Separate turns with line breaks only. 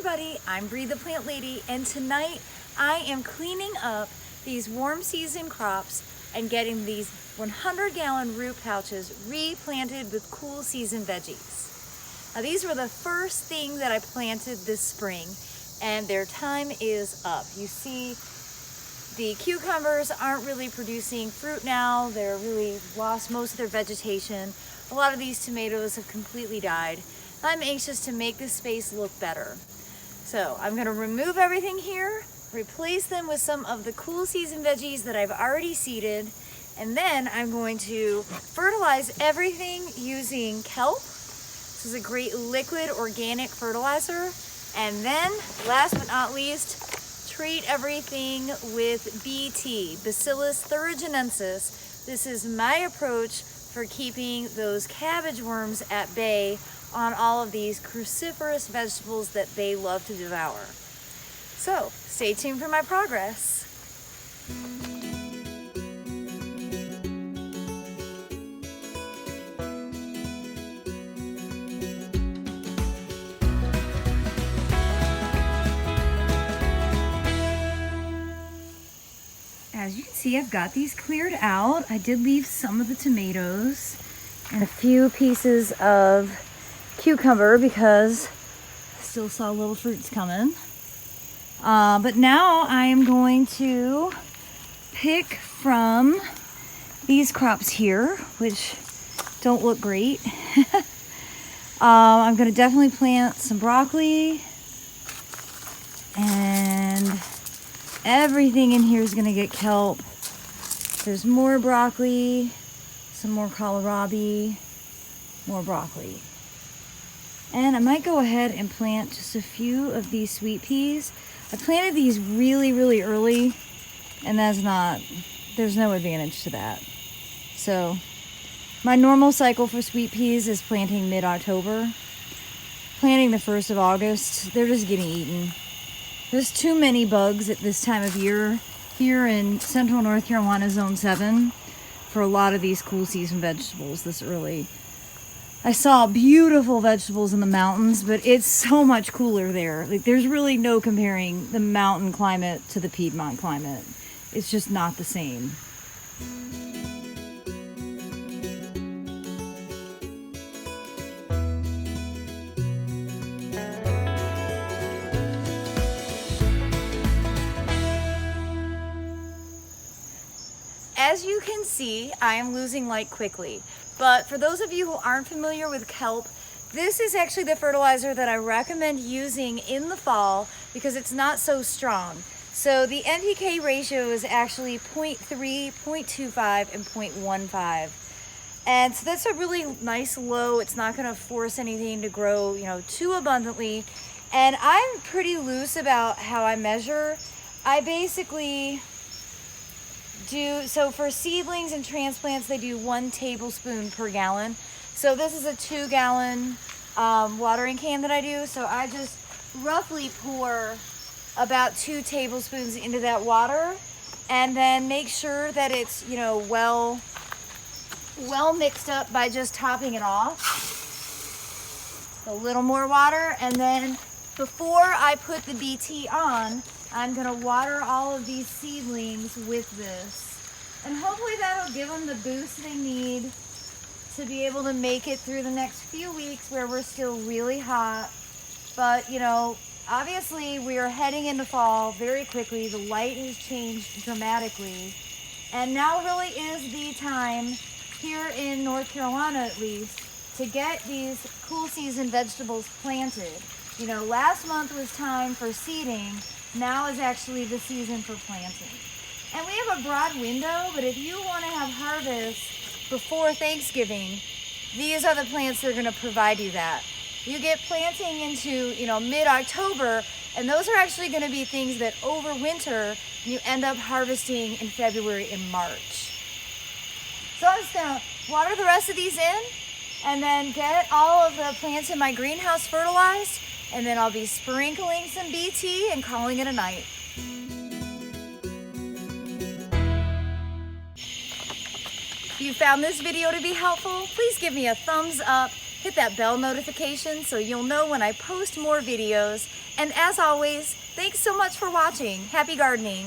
everybody, I'm Bree the Plant Lady, and tonight I am cleaning up these warm season crops and getting these 100-gallon root pouches replanted with cool season veggies. Now these were the first thing that I planted this spring, and their time is up. You see the cucumbers aren't really producing fruit now. They're really lost most of their vegetation. A lot of these tomatoes have completely died. I'm anxious to make this space look better. So I'm gonna remove everything here, replace them with some of the cool season veggies that I've already seeded, and then I'm going to fertilize everything using kelp. This is a great liquid organic fertilizer. And then, last but not least, treat everything with BT, Bacillus thuringiensis. This is my approach for keeping those cabbage worms at bay on all of these cruciferous vegetables that they love to devour. So, stay tuned for my progress. As you can see, I've got these cleared out. I did leave some of the tomatoes and a few pieces of cucumber because I still saw little fruits coming. But now I am going to pick from these crops here, which don't look great. I'm going to definitely plant some broccoli, and everything in here is going to get kelp. There's more broccoli, some more kohlrabi, more broccoli. And I might go ahead and plant just a few of these sweet peas. I planted these really early, and there's no advantage to that. So my normal cycle for sweet peas is planting mid-October. Planting the 1st of August, they're just getting eaten. There's too many bugs at this time of year here in central North Carolina, zone 7, for a lot of these cool season vegetables this early. I saw beautiful vegetables in the mountains, but it's so much cooler there. Like, there's really no comparing the mountain climate to the Piedmont climate. It's just not the same. As you can see, I am losing light quickly. But for those of you who aren't familiar with kelp, this is actually the fertilizer that I recommend using in the fall because it's not so strong. So the NPK ratio is actually 0.3, 0.25, and 0.15. And so that's a really nice low. It's not gonna force anything to grow, too abundantly. And I'm pretty loose about how I measure. I basically so for seedlings and transplants, they do 1 tablespoon per gallon. So this is a 2-gallon watering can that I do. So I just roughly pour about 2 tablespoons into that water, and then make sure that it's, well mixed up by just topping it off. A little more water, and then before I put the BT on, I'm gonna water all of these seedlings with this. And hopefully that'll give them the boost they need to be able to make it through the next few weeks where we're still really hot. But, obviously we are heading into fall very quickly. The light has changed dramatically. And now really is the time, here in North Carolina at least, to get these cool season vegetables planted. Last month was time for seeding. Now is actually the season for planting. And we have a broad window, but if you want to have harvest before Thanksgiving, these are the plants that are going to provide you that. You get planting into, mid-October, and those are actually going to be things that overwinter, and you end up harvesting in February and March. So I'm just going to water the rest of these in, and then get all of the plants in my greenhouse fertilized, and then I'll be sprinkling some BT and calling it a night. If you found this video to be helpful, please give me a thumbs up hit that bell notification so you'll know when I post more videos. And as always, thanks so much for watching. Happy gardening.